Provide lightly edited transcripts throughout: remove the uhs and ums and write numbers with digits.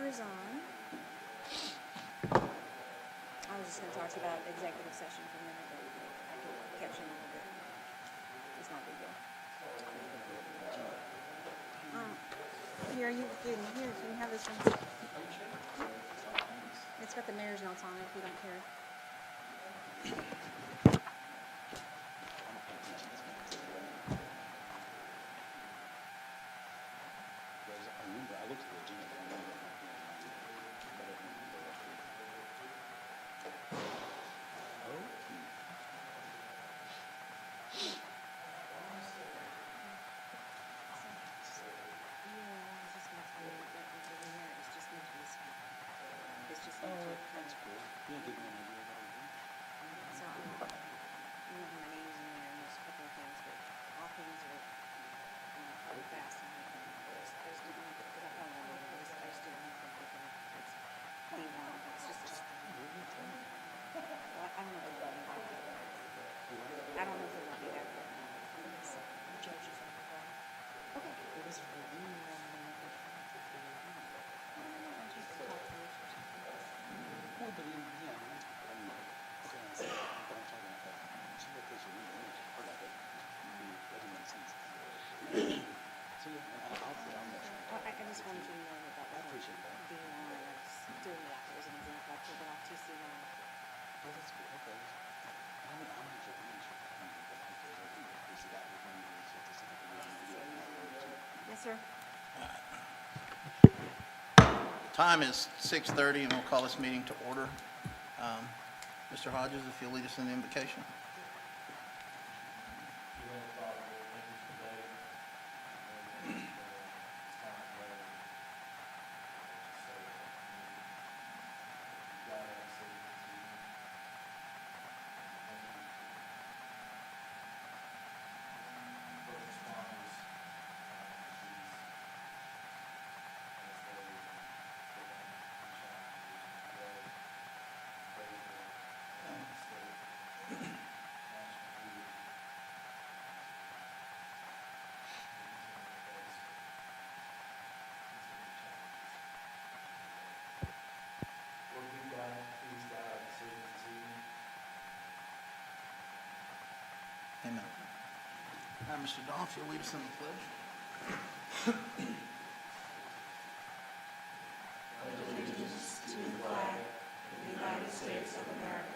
timer is on. I was just going to talk to you about executive session for a minute, but I can catch you in a little bit. It's not a big deal. Here, you can have this one. It's got the mayor's notes on it if you don't care. That's cool. Yeah, give me an idea of what I'm doing. So I'm moving my names in there and there's a couple of things, but all things are probably fast. And I just didn't want to, because I found one of those, I just didn't want to think of it. It's clean one. It's just, well, I don't know if they'll let me back there. I don't know if they'll let me back there. The judge is on the phone. Okay. It was for you. I just talked to you or something. Well, but yeah, I mean, okay, I said, but I'm talking about that. She looked at your image, part of it. That didn't make sense. So yeah, I'll put on there. Well, I just wanted you to know that I appreciate that. being on, I just doing that as an example. I pulled it off TC1. Oh, that's cool. Okay. I'm not sure. Yes, sir. Time is 6:30, and we'll call this meeting to order. Mr. Hodges, if you'll lead us in the invocation. Amen. Now, Mr. Dahl, if you'll lead us in the pledge. Allegiance to the flag of the United States of America,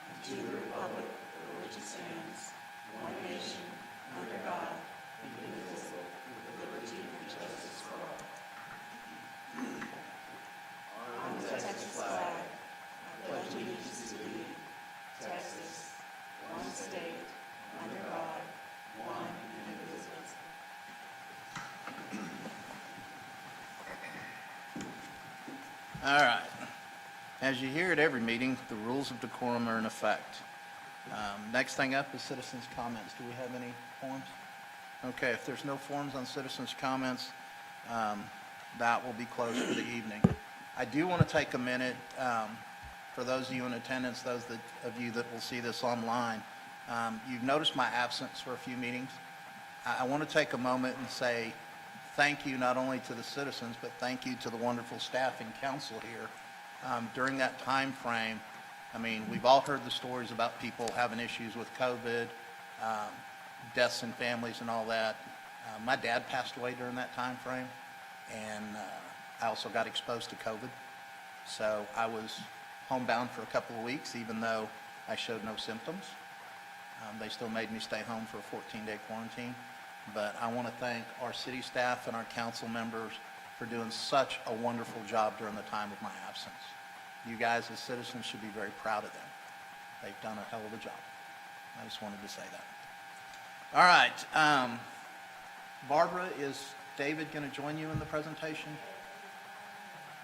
and to the republic for which it stands, one nation, under God, indivisible, with liberty and justice for all. On the Texas flag, I pledge allegiance to thee, Texas, one state, under God, one and indivisible. All right. As you hear at every meeting, the rules of decorum are in effect. Next thing up is citizens' comments. Do we have any forms? Okay, if there's no forms on citizens' comments, that will be closed for the evening. I do want to take a minute, for those of you in attendance, those of you that will see this online, you've noticed my absence for a few meetings. I want to take a moment and say thank you not only to the citizens, but thank you to the wonderful staff and council here. During that time frame, I mean, we've all heard the stories about people having issues with COVID, deaths in families and all that. My dad passed away during that time frame, and I also got exposed to COVID. So I was homebound for a couple of weeks, even though I showed no symptoms. They still made me stay home for a 14-day quarantine. But I want to thank our city staff and our council members for doing such a wonderful job during the time of my absence. You guys as citizens should be very proud of them. They've done a hell of a job. I just wanted to say that. All right. Barbara, is David going to join you in the presentation?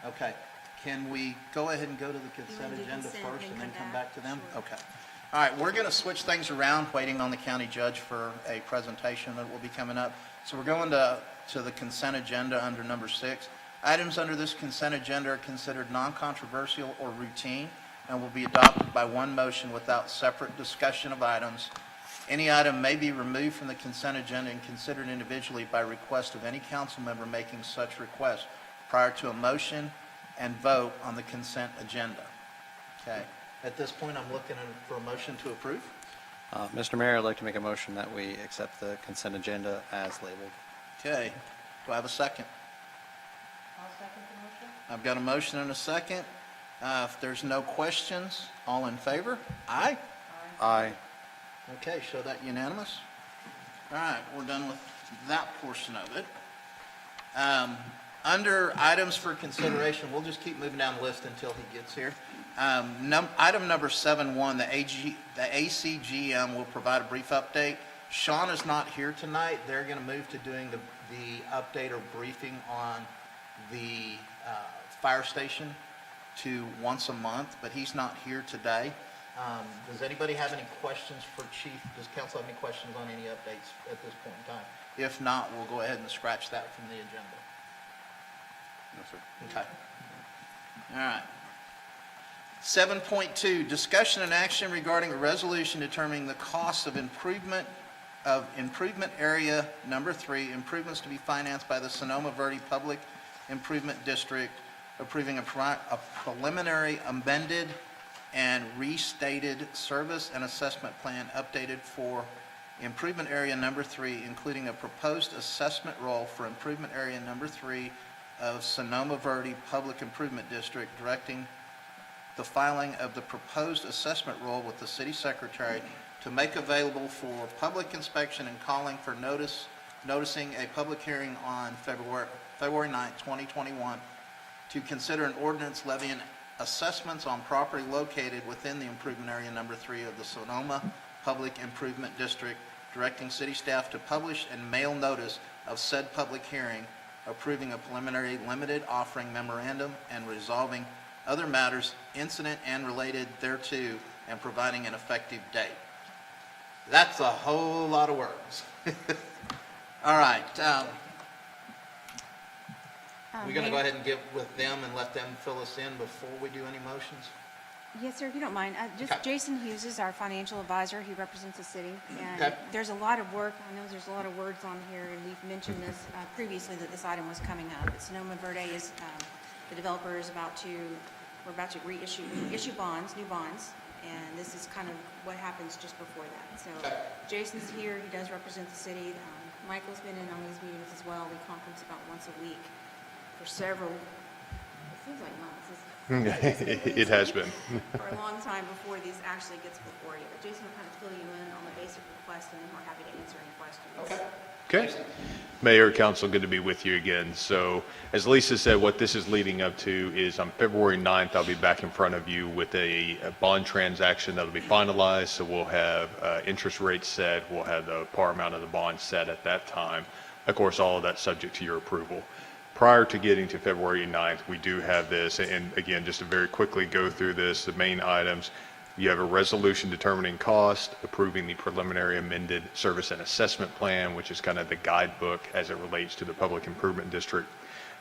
Okay. Can we go ahead and go to the consent agenda first and then come back to them? Sure. Okay. All right, we're going to switch things around, waiting on the county judge for a presentation that will be coming up. So we're going to the consent agenda under number 6. Items under this consent agenda are considered non-controversial or routine and will be adopted by one motion without separate discussion of items. Any item may be removed from the consent agenda and considered individually by request of any council member making such request prior to a motion and vote on the consent agenda. Okay. At this point, I'm looking for a motion to approve. Mr. Mayor, I'd like to make a motion that we accept the consent agenda as labeled. Okay. Do I have a second? I'll second the motion. I've got a motion and a second. If there's no questions, all in favor? Aye? Aye. Okay, show that unanimous. All right, we're done with that portion of it. Under items for consideration, we'll just keep moving down the list until he gets here. Item number 7.1, the ACGM will provide a brief update. Sean is not here tonight. They're going to move to doing the update or briefing on the fire station to once a month, but he's not here today. Does anybody have any questions for Chief? Does council have any questions on any updates at this point in time? If not, we'll go ahead and scratch that from the agenda. No, sir. Okay. All right. 7.2, discussion and action regarding a resolution determining the cost of improvement area number 3, improvements to be financed by the Sonoma Verde Public Improvement District, approving a preliminary amended and restated service and assessment plan updated for improvement area number 3, including a proposed assessment roll for improvement area number 3 of Sonoma Verde Public Improvement District, directing the filing of the proposed assessment roll with the city secretary to make available for public inspection and calling for noticing a public hearing on February 9th, 2021 to consider an ordinance levying assessments on property located within the improvement area number 3 of the Sonoma Public Improvement District, directing city staff to publish and mail notice of said public hearing, approving a preliminary limited offering memorandum, and resolving other matters incident and related thereto, and providing an effective date. That's a whole lot of words. All right. We're going to go ahead and get with them and let them fill us in before we do any motions? Yes, sir, if you don't mind. Okay. Jason Hughes is our financial advisor. He represents the city. And Okay. there's a lot of work. I know there's a lot of words on here, and we've mentioned this previously that this item was coming up. But Sonoma Verde is, the developer is we're about to issue bonds, new bonds. And this is kind of what happens just before that. So Okay. Jason's here. He does represent the city. Michael's been in on these meetings as well. We conference about once a week for several, it seems like months. It has been. For a long time before these actually gets before you. But Jason will kind of fill you in on the basic request, and then we're happy to answer any questions. Okay. Mayor, council, good to be with you again. So as Lisa said, what this is leading up to is on February 9th, I'll be back in front of you with a bond transaction that'll be finalized. So we'll have interest rates set. We'll have the par amount of the bond set at that time. Of course, all of that subject to your approval. Prior to getting to February 9th, we do have this, and again, just to very quickly go through this, the main items, you have a resolution determining cost, approving the preliminary amended service and assessment plan, which is kind of the guidebook as it relates to the public improvement district,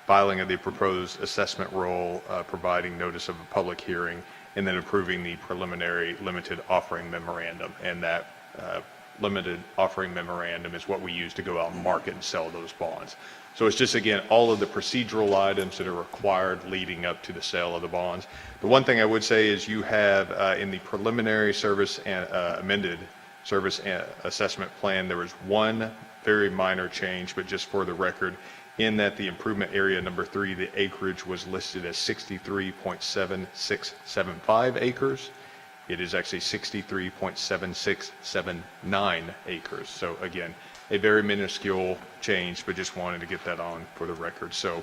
filing of the proposed assessment roll, providing notice of a public hearing, and then approving the preliminary limited offering memorandum. And that limited offering memorandum is what we use to go out and market and sell those bonds. So it's just, again, all of the procedural items that are required leading up to the sale of the bonds. The one thing I would say is you have in the preliminary service and amended service and assessment plan, there was one very minor change, but just for the record, in that the improvement area number 3, the acreage was listed as 63.7675 acres. It is actually 63.7679 acres. So again, a very minuscule change, but just wanted to get that on for the record. So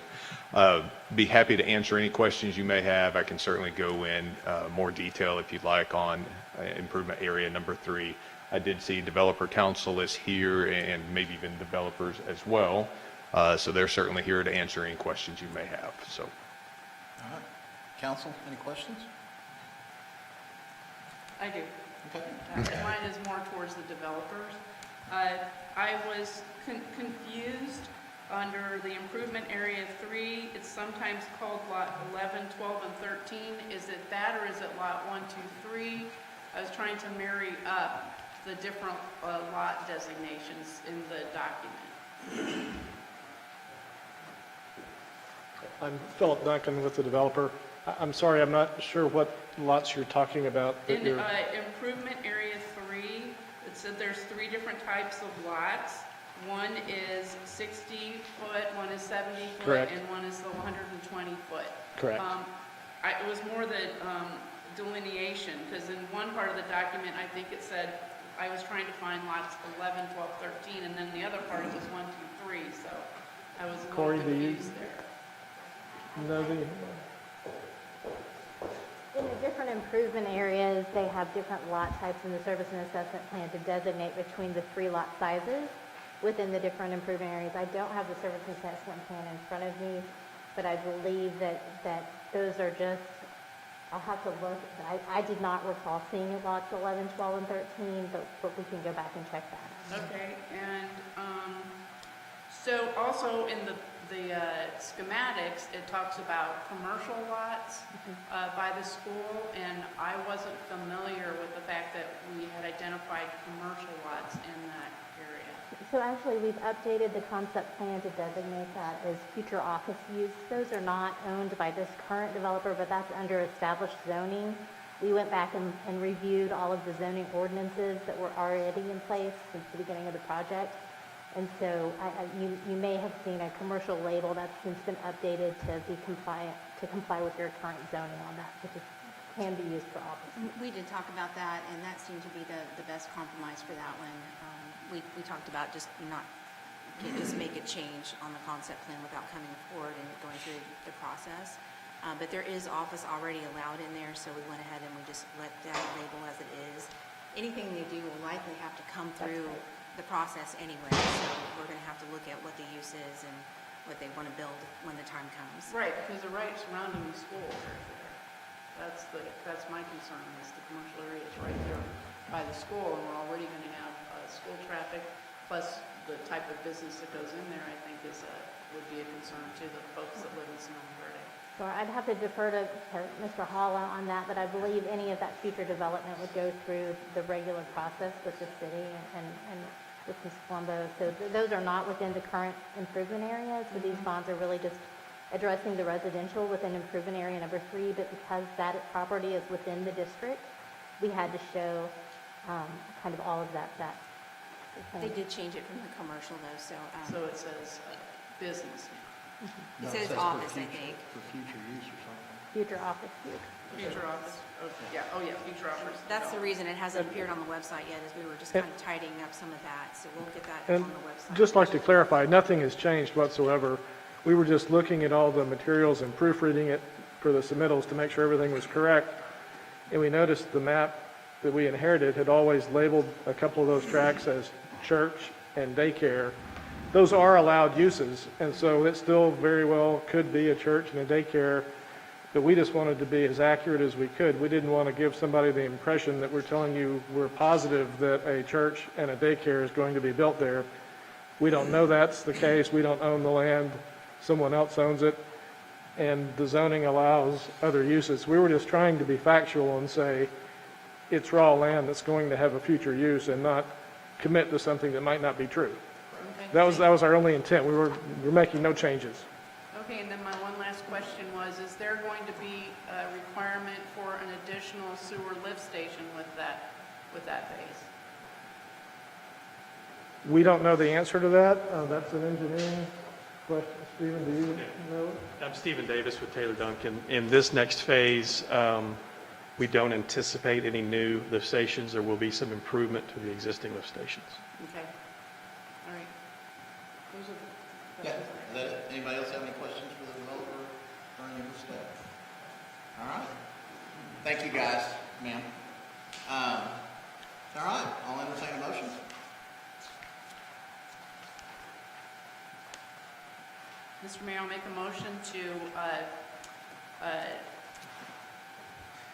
be happy to answer any questions you may have. I can certainly go in more detail if you'd like on improvement area number 3. I did see developer council is here and maybe even developers as well. So they're certainly here to answer any questions you may have. So. All right. Council, any questions? I do. Okay. Mine is more towards the developers. I was confused under the improvement area 3. It's sometimes called lot 11, 12, and 13. Is it that, or is it lot 1, 2, 3? I was trying to marry up the different lot designations in the document. I'm Philip Duncan with the developer. I'm sorry, I'm not sure what lots you're talking about. that In you're- improvement area 3, it said there's 3 different types of lots. One is 60 foot, one is 70 foot, Correct. and one is the 120 foot. Correct. It was more the delineation, because in one part of the document, I think it said, I was trying to find lots 11, 12, 13, and then the other part was 1, 2, 3, so I was a Corey, little do you- confused there. No, In the different improvement areas, they have different lot types in the service and assessment plan to designate between the 3 lot sizes within the different improvement areas. I don't have the service and assessment plan in front of me, but I believe that those are just, I'll have to look. I did not recall seeing lots 11, 12, and 13, but we can go back and check that. Okay, and so also in the schematics, it talks about commercial lots by the school, and I wasn't familiar with the fact that we had identified commercial lots in that area. So actually, we've updated the concept plan to designate that as future office use. Those are not owned by this current developer, but that's under established zoning. We went back and reviewed all of the zoning ordinances that were already in place since the beginning of the project. And so you may have seen a commercial label that's since been updated to be compliant, to comply with your current zoning on that, which can be used for office. We did talk about that, and that seemed to be the best compromise for that one. We talked about just can't just make a change on the concept plan without coming forward and going through the process. But there is office already allowed in there, so we went ahead and we just let that label as it is. Anything they do will likely have to come through the process anyway, so we're going to have to look at what the use is and what they want to build when the time comes. Right, because they're right surrounding the school right there. That's my concern, is the commercial area is right there by the school, and we're already going to have school traffic, plus the type of business that goes in there, I think would be a concern to the folks that live in Sonoma Verde. So I'd have to defer to Mr. Halla on that, but I believe any of that future development would go through the regular process with the city and with Ms. Palomba. So those are not within the current improvement areas, but these bonds are really just addressing the residential within improvement area number 3, but because that property is within the district, we had to show kind of all of that. They did change it from the commercial though, so. So it says business now. It says office, I think. For future use or something. Future office use. Future office, yeah, future office. That's the reason it hasn't appeared on the website yet, is we were just kind of tidying up some of that, so we'll get that And on the website. just like to clarify, nothing has changed whatsoever. We were just looking at all the materials and proofreading it for the submittals to make sure everything was correct. And we noticed the map that we inherited had always labeled a couple of those tracks as church and daycare. Those are allowed uses, and so it still very well could be a church and a daycare, but we just wanted to be as accurate as we could. We didn't want to give somebody the impression that we're telling you we're positive that a church and a daycare is going to be built there. We don't know that's the case. We don't own the land. Someone else owns it, and the zoning allows other uses. We were just trying to be factual and say it's raw land that's going to have a future use and not commit to something that might not be true. Okay. That was our only intent. We're making no changes. Okay, and then my one last question was, is there going to be a requirement for an additional sewer lift station with that phase? We don't know the answer to that. That's an engineering question. Stephen, do you know? I'm Stephen Davis with Taylor Duncan. In this next phase, we don't anticipate any new lift stations. There will be some improvement to the existing lift stations. Okay, all right. Those are the Yeah, questions I is have. that it? Anybody else have any questions for the developer or any of the staff? All right. Thank you, guys, ma'am. All right, I'll entertain a motion. Mr. Mayor, I'll make a motion to,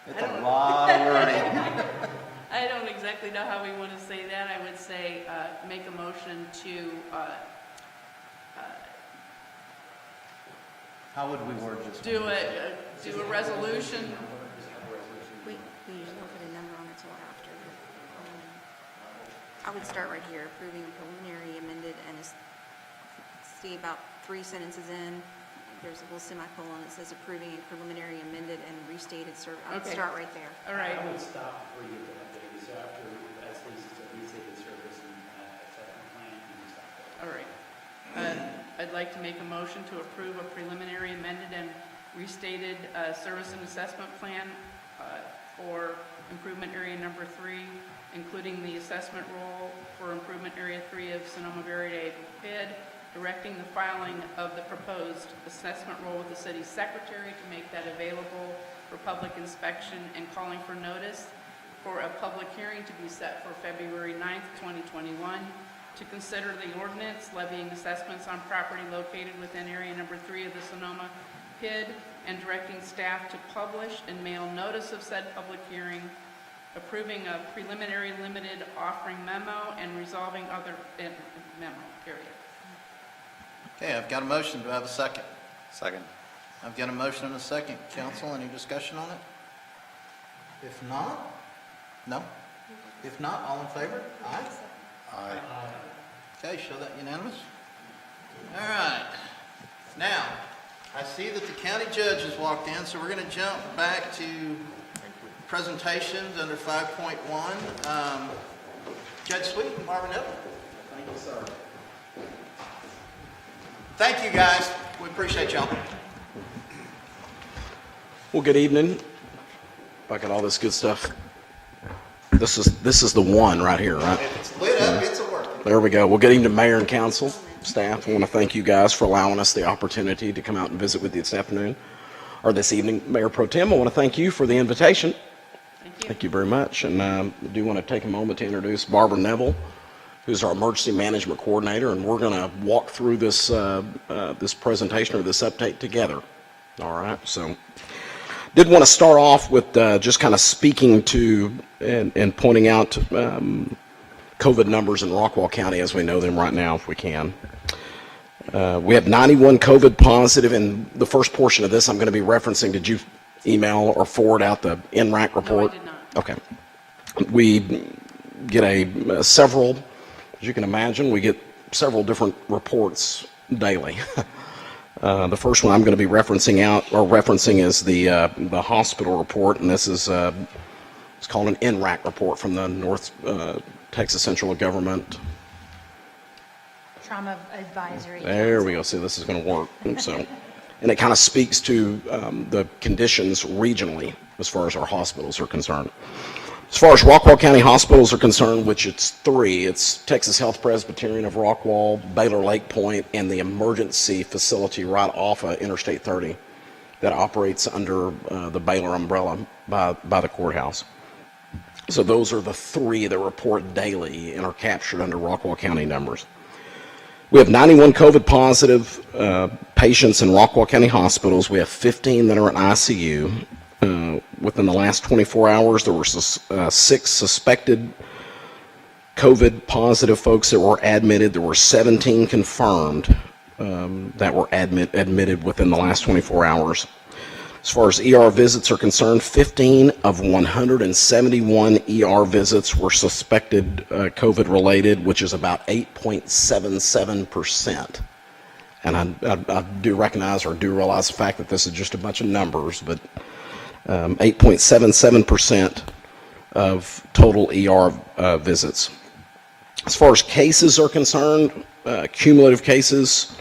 It's a lot of wording. I don't exactly know how we want to say that. I would say, make a motion to, How would we word this? do a resolution. We usually don't put a number on it till after. I would start right here, approving preliminary amended, and see about 3 sentences in, there's a little semicolon that says approving a preliminary amended and restated I would Okay. start right there. All right. I would stop before you get to update, so after, as Lisa said, restated service and assessment plan, you can stop there. All right. I'd like to make a motion to approve a preliminary amended and restated service and assessment plan for improvement area number 3, including the assessment role for improvement area 3 of Sonoma Verde PID, directing the filing of the proposed assessment role with the city secretary to make that available for public inspection, and calling for notice for a public hearing to be set for February 9th, 2021, to consider the ordinance levying assessments on property located within area number 3 of the Sonoma PID, and directing staff to publish and mail notice of said public hearing, approving a preliminary limited offering memo, and resolving other memo, period. Okay, I've got a motion. Do I have a second? Second. I've got a motion and a second. Council, any discussion on it? If not, no? If not, all in favor? Aye? Aye. Okay, show that unanimous. All right. Now, I see that the county judge has walked in, so we're going to jump back to presentations under 5.1. Judge Sweet and Barbara Neville. Thank you, sir. Thank you, guys. We appreciate y'all. Well, good evening. If I got all this good stuff. This is the one right here, right? If it's lit up, it's a work. There we go. Well, good evening, Mayor and Council, staff. I want to thank you guys for allowing us the opportunity to come out and visit with you this afternoon, or this evening. Mayor Pro Tem, I want to thank you for the invitation. Thank you. Thank you very much. And I do want to take a moment to introduce Barbara Neville, who's our emergency management coordinator, and we're going to walk through this this presentation or this update together. All right. So, did want to start off with just kind of speaking to and pointing out COVID numbers in Rockwall County as we know them right now, if we can. We have 91 COVID positive. In the first portion of this, I'm going to be referencing. Did you email or forward out the NRAC report? No, I did not. Okay. We get several. As you can imagine, we get several different reports daily. The first one I'm going to be referencing is the hospital report, and this is it's called an NRAC report from the North Texas Central Government. Trauma Advisory. There we go. See, this is going to work. And it kind of speaks to the conditions regionally as far as our hospitals are concerned. As far as Rockwall County hospitals are concerned, which it's 3, it's Texas Health Presbyterian of Rockwall, Baylor Lake Point, and the emergency facility right off of Interstate 30 that operates under the Baylor umbrella by the courthouse. So those are the 3 that report daily and are captured under Rockwall County numbers. We have 91 COVID positive patients in Rockwall County hospitals. We have 15 that are in ICU. Within the last 24 hours, there were 6 suspected COVID positive folks that were admitted. There were 17 confirmed that were admitted within the last 24 hours. As far as ER visits are concerned, 15 of 171 ER visits were suspected COVID related, which is about 8.77%. And I do recognize or do realize the fact that this is just a bunch of numbers, but 8.77% of total ER visits. As far as cases are concerned, cumulative cases,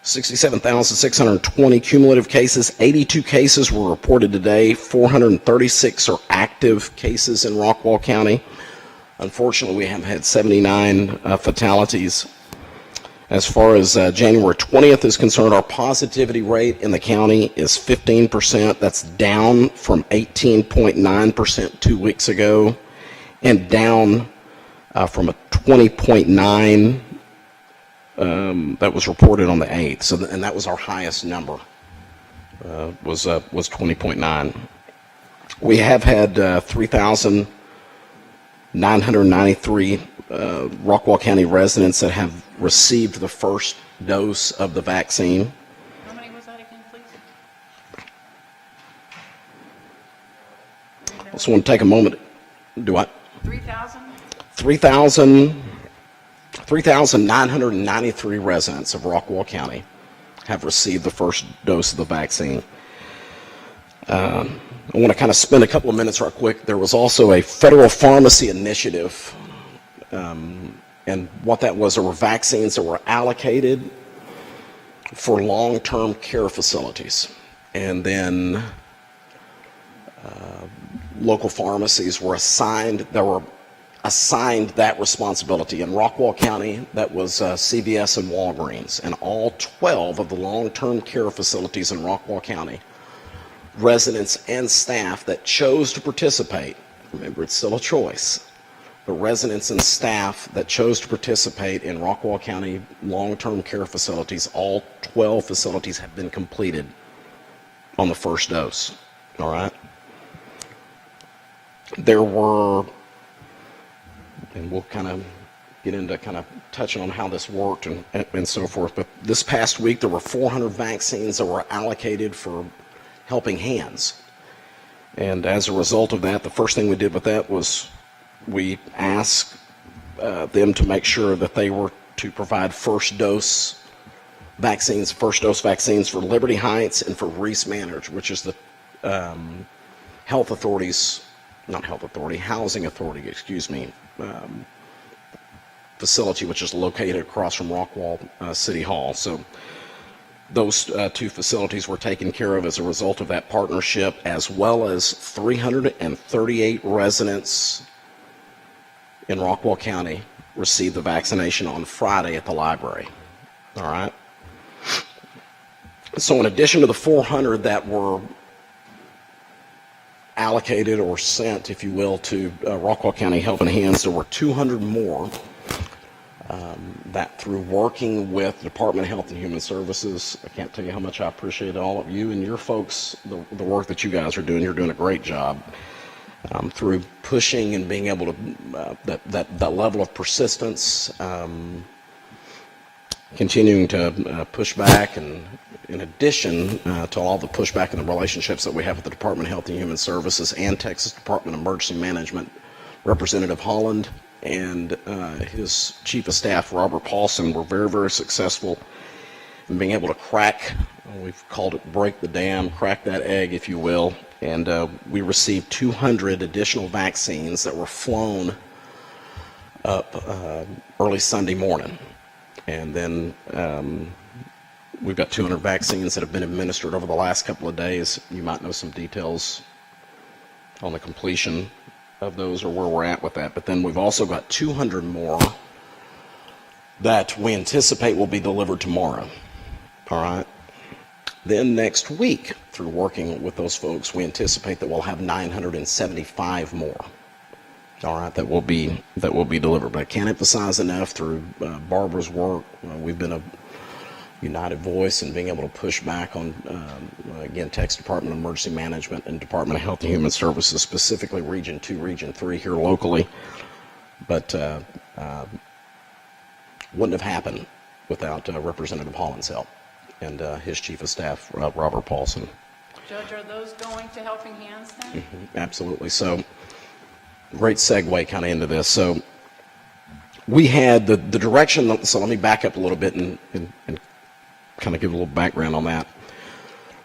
67,620 cumulative cases. 82 cases were reported today. 436 are active cases in Rockwall County. Unfortunately, we have had 79 fatalities. As far as January 20th is concerned, our positivity rate in the county is 15%. That's down from 18.9% 2 weeks ago, and down from a 20.9 that was reported on the 8th. So, and that was our highest number, was 20.9. We have had 3,993 Rockwall County residents that have received the first dose of the vaccine. How many was that again, please? I just want to take a moment. Do what? 3,000? 3,000. 3,993 residents of Rockwall County have received the first dose of the vaccine. I want to kind of spend a couple of minutes right quick. There was also a federal pharmacy initiative, and what that was, there were vaccines that were allocated for long-term care facilities, and then local pharmacies were assigned that responsibility. In Rockwall County, that was CVS and Walgreens, and all 12 of the long-term care facilities in Rockwall County, residents and staff that chose to participate, remember it's still a choice, but residents and staff that chose to participate in Rockwall County long-term care facilities, all 12 facilities have been completed on the first dose, all right? There were, and we'll kind of get into kind of touching on how this worked and so forth, but this past week there were 400 vaccines that were allocated for Helping Hands. And as a result of that, the first thing we did with that was we asked them to make sure that they were to provide first dose vaccines for Liberty Heights and for Reese Manor, which is the housing authority, facility, which is located across from Rockwall City Hall. So those two facilities were taken care of as a result of that partnership, as well as 338 residents in Rockwall County received the vaccination on Friday at the library. All right. So in addition to the 400 that were allocated or sent, if you will, to Rockwall County Helping Hands, there were 200 more that through working with the Department of Health and Human Services, I can't tell you how much I appreciate all of you and your folks, the work that you guys are doing. You're doing a great job. Through pushing and being able to, that level of persistence, continuing to push back, and in addition to all the pushback and the relationships that we have with the Department of Health and Human Services and Texas Department of Emergency Management, Representative Holland and his Chief of Staff, Robert Paulson, were very, very successful in being able to crack, we've called it break the dam, crack that egg, if you will, and we received 200 additional vaccines that were flown up early Sunday morning. And then we've got 200 vaccines that have been administered over the last couple of days. You might know some details on the completion of those or where we're at with that. But then we've also got 200 more that we anticipate will be delivered tomorrow. All right. Then next week, through working with those folks, we anticipate that we'll have 975 more. All right, that will be delivered. But I can't emphasize enough, through Barbara's work, we've been a united voice in being able to push back on, again, Texas Department of Emergency Management and Department of Health and Human Services, specifically Region 2, Region 3 here locally. But wouldn't have happened without Representative Holland's help and his Chief of Staff, Robert Paulson. Judge, are those going to Helping Hands then? Mm-hmm, absolutely. So, great segue kind of into this. So we had the direction, so let me back up a little bit and kind of give a little background on that.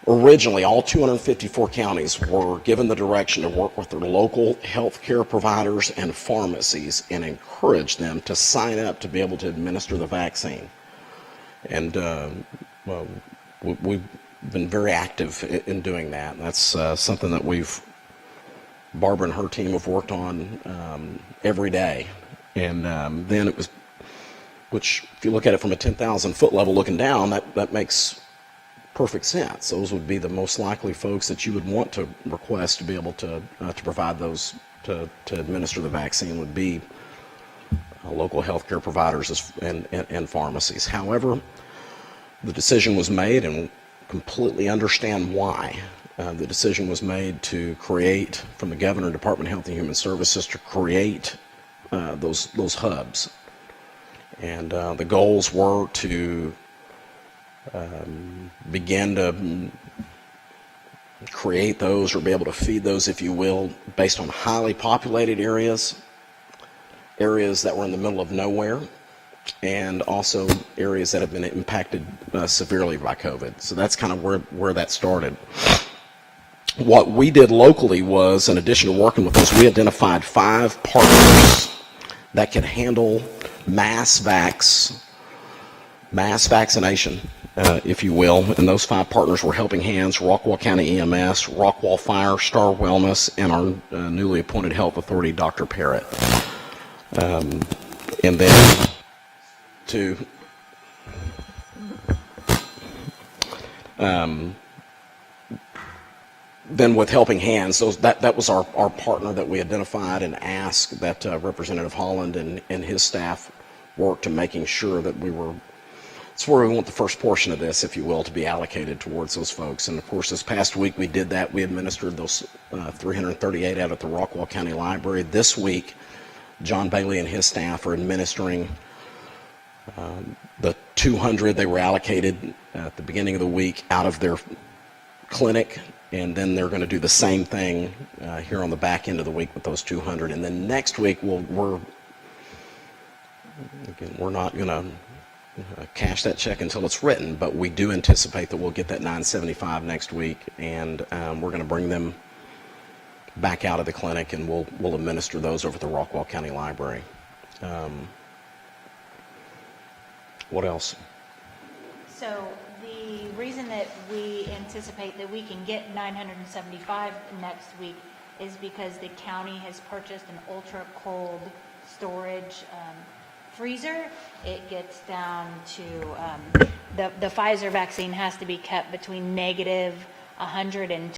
Originally, all 254 counties were given the direction to work with their local health care providers and pharmacies and encourage them to sign up to be able to administer the vaccine. And well, we've been very active in doing that. That's something that Barbara and her team have worked on every day. And then it was, which if you look at it from a 10,000 foot level looking down, that makes perfect sense. Those would be the most likely folks that you would want to request to be able to provide those, to administer the vaccine, would be local healthcare providers and pharmacies. However, the decision was made, and completely understand why. The decision was made to create, from the Governor, Department of Health and Human Services, to create those hubs. And the goals were to begin to create those, or be able to feed those, if you will, based on highly populated areas that were in the middle of nowhere, and also areas that have been impacted severely by COVID. So that's kind of where that started. What we did locally was, in addition to working with us, we identified 5 partners that could handle mass vaccination, if you will. And those 5 partners were Helping Hands, Rockwall County EMS, Rockwall Fire, Star Wellness, and our newly appointed health authority, Dr. Parrott. And then then with Helping Hands, that was our partner that we identified and asked that Representative Holland and his staff work to making sure that it's where we want the first portion of this, if you will, to be allocated towards those folks. And of course, this past week we did that. We administered those 338 out at the Rockwall County Library. This week, John Bailey and his staff are administering the 200 they were allocated at the beginning of the week out of their clinic, and then they're going to do the same thing here on the back end of the week with those 200. And then next week we're not going to cash that check until it's written, but we do anticipate that we'll get that $975 next week, and we're going to bring them back out of the clinic, and we'll administer those over at the Rockwall County Library. What else? So the reason that we anticipate that we can get 975 next week is because the county has purchased an ultra cold storage freezer. It gets down to the Pfizer vaccine has to be kept between -100 and